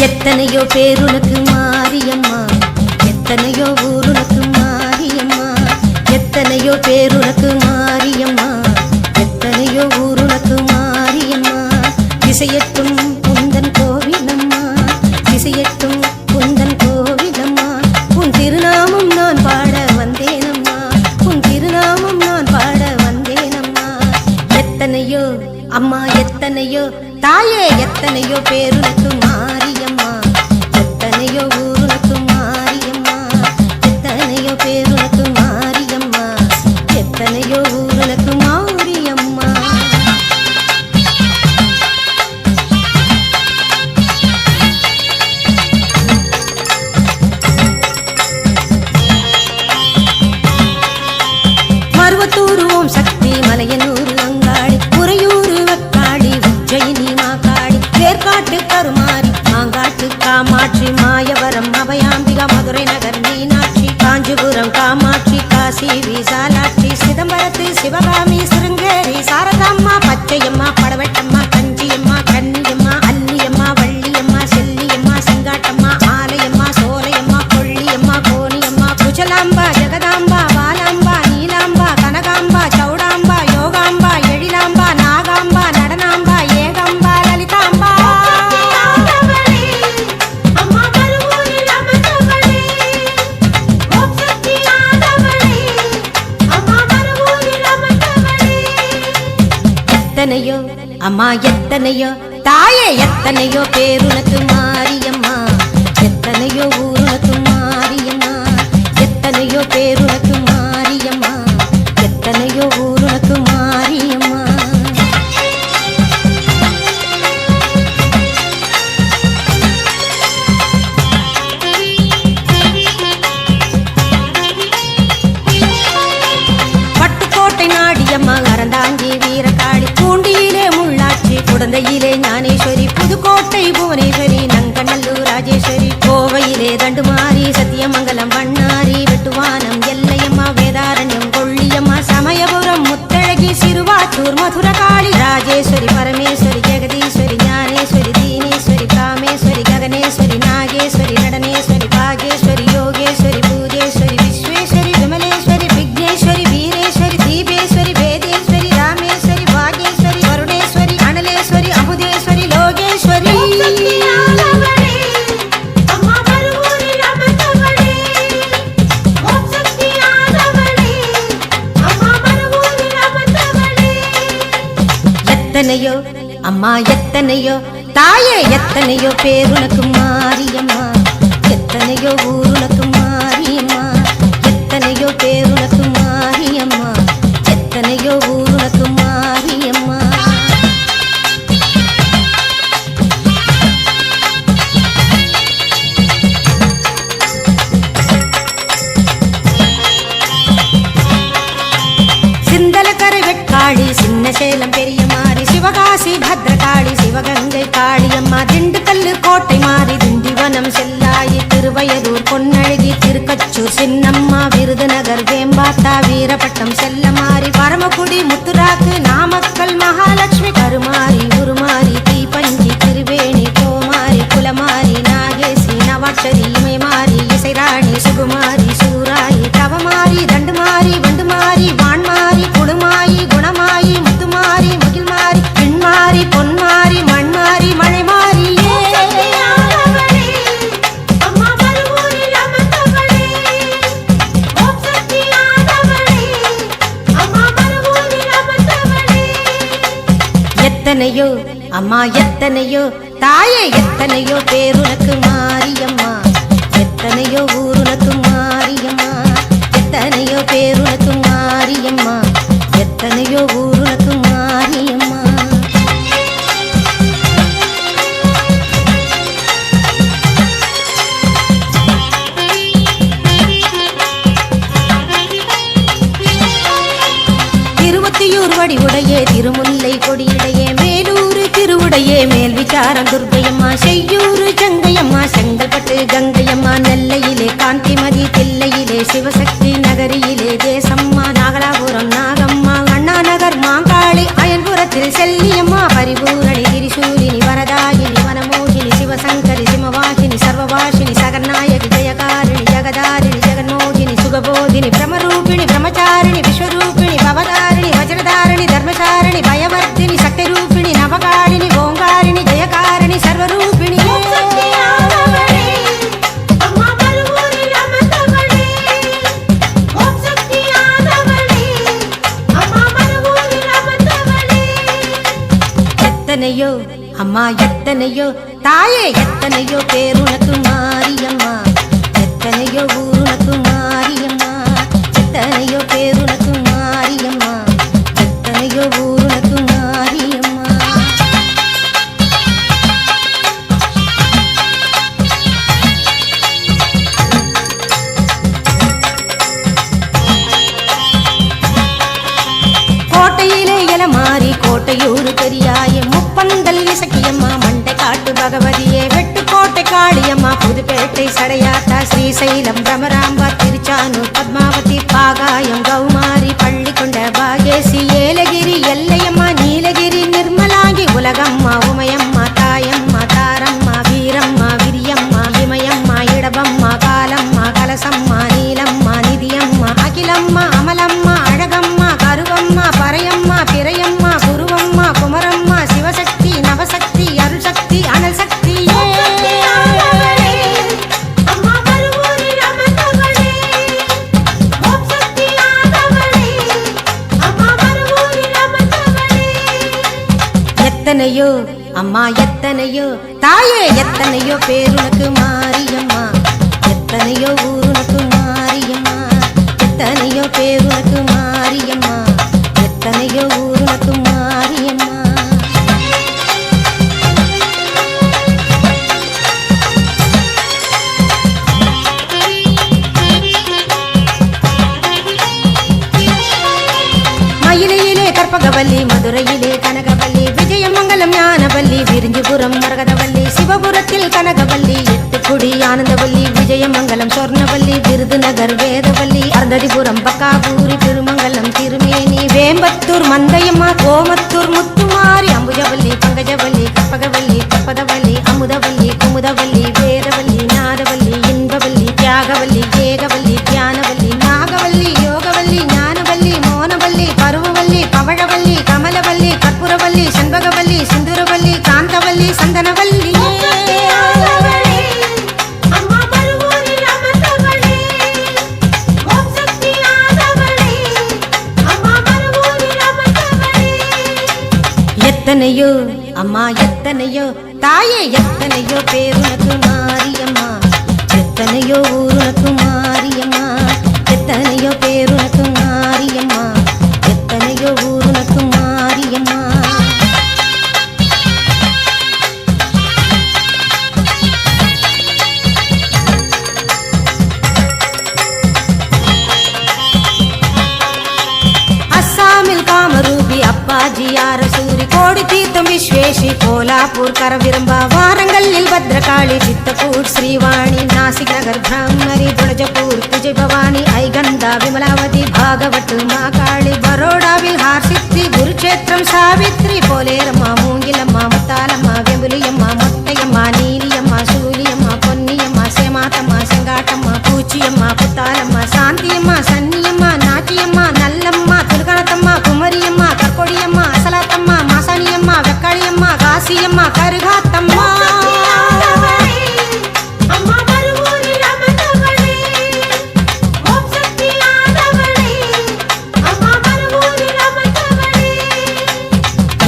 எத்தனையோ பேருனக்கு மாரியம்மா, எத்தனையோ ஊருனக்கு மாரியம்மா, எத்தனையோ பேருனக்கு மாரியம்மா, எத்தனையோ ஊருனக்கு மாரியம்மா. திசையட்டும் உந்தன் கோவிலம்மா, திசையட்டும் உந்தன் கோவிலம்மா. உன் திருநாமம் நான் பாட வந்தேனம்மா, உன் திருநாமம் நான் பாட வந்தேனம்மா. எத்தனையோ அம்மா எத்தனையோ தாயே, எத்தனையோ பேருனக்கு மாரியம்மா, எத்தனையோ ஊருனக்கு மாரியம்மா, எத்தனையோ பேருனக்கு மாரியம்மா, எத்தனையோ ஊருனக்கு மாரியம்மா. மருவத்தூர் ஓம் சக்தி, மலையனூர் அங்காளி, உறையூர் வக்காளி, உஜ்ஜயினி மாகாளி, வேர்காட்டு கருமாரி, மாங்காட்டு காமாட்சி, மாயவரம் அபயாம்பிகா, மதுரை நகர் மீனாட்சி, காஞ்சிபுரம் காமாட்சி, காசி விசாலாட்சி, சிதம்பரத்து சிவகாமி, சிருங்கேரி சாரதாம்மா, பச்சையம்மா, படவட்டம்மா, கஞ்சியம்மா, கன்னியம்மா, அல்லியம்மா, வள்ளியம்மா, செல்லியம்மா, செங்காட்டம்மா, ஆலயம்மா, சோலையம்மா, கொள்ளியம்மா, கோணியம்மா, குஜலாம்பா, ஜெகதாம்பா, வாலாம்பா, நீலாம்பா, கனகாம்பா, சௌடாம்பா, யோகாம்பா, எழிலாம்பா, நாகாம்பா, நடனாம்பா, ஏகாம்பா, லலிதாம்பா. எத்தனையோ அம்மா எத்தனையோ தாயே, எத்தனையோ பேருனக்கு மாரியம்மா, எத்தனையோ ஊருனக்கு மாரியம்மா, எத்தனையோ பேருனக்கு மாரியம்மா, எத்தனையோ ஊருனக்கு மாரியம்மா. பட்டுக்கோட்டை நாடியம்மா, அறந்தாங்கி வீரகாளி, பூண்டியிலே முள்ளாட்சி, குடந்தையிலே ஞானேஸ்வரி, புதுக்கோட்டை புவனேஸ்வரி, நங்கநல்லூர் ராஜேஸ்வரி, கோவையிலே தண்டுமாரி, சத்தியமங்கலம் வண்ணாரி, வெட்டுவானம் எல்லையம்மா, வேதாரண்யம் கொள்ளியம்மா, சமயபுரம் முத்தழகி, சிறுவாத்தூர் மதுரகாளி, ராஜேஸ்வரி, பரமேஸ்வரி, ஜெகதீஸ்வரி, ஞானேஸ்வரி, தீனேஸ்வரி, காமேஸ்வரி, ககனேஸ்வரி, நாகேஸ்வரி, நடனேஸ்வரி, பாகேஸ்வரி, யோகேஸ்வரி, பூஜேஸ்வரி, விஸ்வேஸ்வரி, விமலேஸ்வரி, விக்னேஸ்வரி, வீரேஸ்வரி, தீபேஸ்வரி, வேதேஸ்வரி, ராமேஸ்வரி, பாகேஸ்வரி, வருணேஸ்வரி, அனலேஸ்வரி, அமுதேஸ்வரி, லோகேஸ்வரி. எத்தனையோ அம்மா எத்தனையோ தாயே, எத்தனையோ பேருனக்கு மாரியம்மா, எத்தனையோ ஊருனக்கு மாரியம்மா, எத்தனையோ பேருனக்கு மாரியம்மா, எத்தனையோ ஊருனக்கு மாரியம்மா. சிந்தலக்கரை வெட்காளி, சின்ன சேலம் பெரிய மாறி, சிவகாசி பத்ரகாளி, சிவகங்கை காளியம்மா, திண்டுக்கல்லு கோட்டை மாறி, திண்டிவனம் செல்லாயி, திருவயலூர் பொன்னழகி, திருக்கச்சூர் சின்னம்மா, விருதுநகர் வேம்பாத்தா, வீரப்பட்டம் செல்லமாரி, பரமக்குடி முத்துராக்கு, நாமக்கல் மகாலட்சுமி, கருமாரி, உருமாரி, தீபஞ்சி, திருவேணி, கோமாரி, குலமாரி, நாகேசி, நவாட்சரி, இமைமாரி, இசைராணி, சுகுமாரி, சூராயி, தவமாரி, தண்டுமாரி, வண்டுமாரி, வான்மாரி, குடுமாயி, குணமாயி, முத்துமாரி, முகில்மாரி, பெண்மாரி, பொன்மாரி, மண்மாரி, மழைமாரி. எத்தனையோ அம்மா எத்தனையோ தாயே, எத்தனையோ பேருனக்கு மாரியம்மா, எத்தனையோ ஊருனக்கு மாரியம்மா, எத்தனையோ பேருனக்கு மாரியம்மா, எத்தனையோ ஊருனக்கு மாரியம்மா. திருவத்தியூர் வடிவுடையே, திருமுல்லை கொடியுடையே, மேலூர் திருவுடையே, மேல் விசாரம் துர்க்கையம்மா, செய்யூர் ஜங்கையம்மா, செங்கல்பட்டு கங்கையம்மா, நெல்லையிலே காந்திமதி, தில்லையிலே சிவசக்தி, நகரியிலே தேசம்மா, நாகலாபுரம் நாகம்மா, அண்ணா நகர் மாங்காளி, அயல்புரத்தில் செல்லியம்மா, பரிபூரணி, திரிசூலினி, வரதாயினி, வனமோகினி, சிவசங்கரி, சிமவா அம்மா எத்தனையோ தாயே எத்தனையோ பேர் உனக்கு மாரியம்மா எத்தனையோ ஊர் உனக்கு மாரியம்மா எத்தனையோ பேர் உனக்கு மாரியம்மா எத்தனையோ ஊர் உனக்கு மாரியம்மா. கோட்டையிலே இல மாறி கோட்டையூர் பெரியாயே முப்பந்தல் இசக்கியம்மா மண்டை காட்டு பகவதியே வெட்டுக்கோட்டை காளியம்மா புதுப்பேட்டை சடையாத்தா ஸ்ரீசைலம் பிரமராம்பா திருச்சானூர் பத்மாவதி பாகாயம் கௌமாரி பள்ளி கொண்ட பாகேசி ஏலகிரி எல்லையம்மா நீலகிரி நிர்மலாங்கி உலகம்மா உமையம்மா தாயம்மா தாரம்மா வீரம்மா விரியம்மா இமயம்மா இடபம்மா காலம்மா கலசம்மா நீலம்மா நிதியம்மா அகிலம்மா அமலம்மா அழகம்மா கருவம்மா பறையம்மா பிறையம்மா குருவம்மா குமரம்மா சிவசக்தி நவசக்தி அருள்சக்தி அனல்சக்தி எத்தனையோ அம்மா எத்தனையோ தாயே எத்தனையோ பேர் உனக்கு மாரியம்மா எத்தனையோ ஊர் உனக்கு மாரியம்மா எத்தனையோ பேர் உனக்கு மாரியம்மா எத்தனையோ ஊர் உனக்கு மாரியம்மா. மயிலையிலே கற்பகவல்லி மதுரையிலே கனகவல்லி விஜயமங்கலம் ஞானவல்லி விரிஞ்சிபுரம் மரகதவல்லி சிவபுரத்தில் கனகவல்லி எட்டுக்குடி ஆனந்தவல்லி விஜயமங்கலம் சொர்ணவல்லி விருதுநகர் வேதவல்லி அருந்ததிபுரம் பக்காபூரி திருமங்கலம் திருமேனி வேம்பத்தூர் மந்தையம்மா கோமத்தூர் முத்துமாரி அம்புஜவல்லி பங்கஜவல்லி கற்பகவல்லி கற்பதவல்லி அமுதவல்லி குமுதவல்லி வேதவல்லி நாதவல்லி இன்பவல்லி தியாகவல்லி ஏகவல்லி தியானவல்லி நாகவல்லி யோகவல்லி ஞானவல்லி மோனவல்லி பருவவல்லி பவழவல்லி கமலவல்லி கற்பூரவல்லி செண்பகவல்லி சிந்துரவல்லி காந்தவல்லி சந்தனவல்லி எத்தனையோ அம்மா எத்தனையோ தாயே எத்தனையோ பேர் உனக்கு மாரியம்மா எத்தனையோ ஊர் உனக்கு மாரியம்மா எத்தனையோ பேர் உனக்கு மாரியம்மா எத்தனையோ ஊர் உனக்கு மாரியம்மா. அஸ்ஸாமில் காமரூபி அப்பாஜி அரசூரி கோடி தீர்த்தம் விஸ்வேஷி கோலாப்பூர் கரவிரும்பா வாரங்கல்லில் பத்ரகாளி சித்தப்பூர் ஸ்ரீவாணி நாசிக் நகர் பிராமரி துளஜப்பூர் விஜய் பவானி ஐகந்தா விமலாவதி பாகவட்டு மாகாளி பரோடாவில் ஹார்சித்தி குருக்ஷேத்திரம் சாவித்ரி போலேரம்மா மூங்கிலம்மா முத்தாலம்மா வெம்புலியம்மா மொட்டையம்மா நீலியம்மா சூலியம்மா பொன்னியம்மா சேமாத்தம்மா செங்காட்டம்மா பூச்சியம்மா புத்தாலம்மா சாந்தியம்மா சன்னியம்மா நாச்சியம்மா நல்லம்மா துர்கணத்தம்மா குமரியம்மா கற்கொடியம்மா அசலாத்தம்மா மாசாணியம்மா வெக்காளியம்மா காசியம்மா கருகாத்தம்மா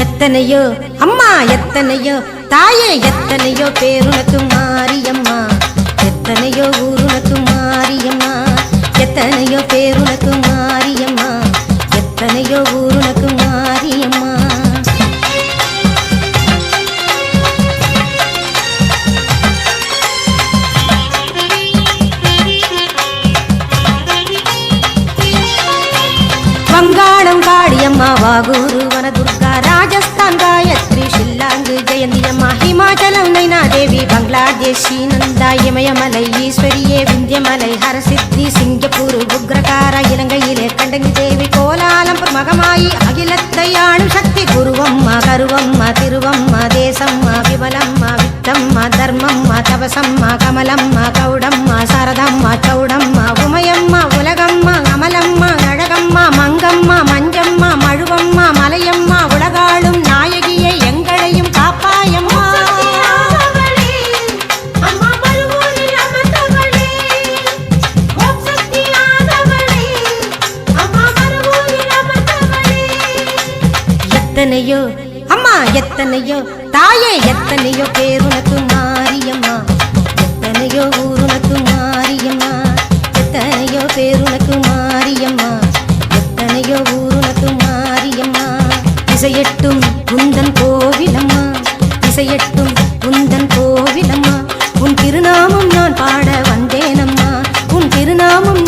எத்தனையோ அம்மா எத்தனையோ தாயே எத்தனையோ பேர் உனக்கு மாரியம்மா எத்தனையோ ஊர் உனக்கு மாரியம்மா எத்தனையோ பேர் உனக்கு மாரியம்மா எத்தனையோ ஊர் உனக்கு மாரியம்மா. வங்காளம் காளியம்மா வாகூரு வனதுர்கா ராஜஸ்தான் காயத்ரி ஷில்லாங்கு ஜெயந்தியம்மா ஹிமாச்சலம் நைனாதேவி பங்களாதேஷி நந்தா இமயமலை ஈஸ்வரியே விந்தியமலை ஹரசித்தி சிங்கப்பூர் உக்ரகார இலங்கையிலே கண்டங்கி தேவி கோலாலம்பூர் மகமாயி அகிலத்தை ஆளும் சக்தி குருவம்மா கருவம்மா திருவம்மா தேசம்மா விமலம்மா வித்தம்மா தர்மம்மா தபசம்மா கமலம்மா கௌடம்மா சரதம்மா சௌடம்மா உமையம்மா உலகம்மா அமலம்மா அழகம்மா மங்கம்மா மஞ்சம்மா மழுவம்மா மலையம்மா உலகாளும் நாயகியை எங்களையும் காப்பாயம்மா. எத்தனையோ அம்மா எத்தனையோ தாயே எத்தனையோ பேர் உனக்கு மாரியம்மா, எத்தனையோ ஊர் உனக்கு மாரியம்மா, எத்தனையோ பேர் உனக்கு மாரியம்மா, எத்தனையோ ஊர் உனக்கு மாரியம்மா. திசையெட்டும் உந்தன் கோவிலம்மா, திசையெட்டும் உந்தன் கோவிலம்மா. உன் திருநாமம் நான் பாட வந்தேனம்மா, உன் திருநாமம்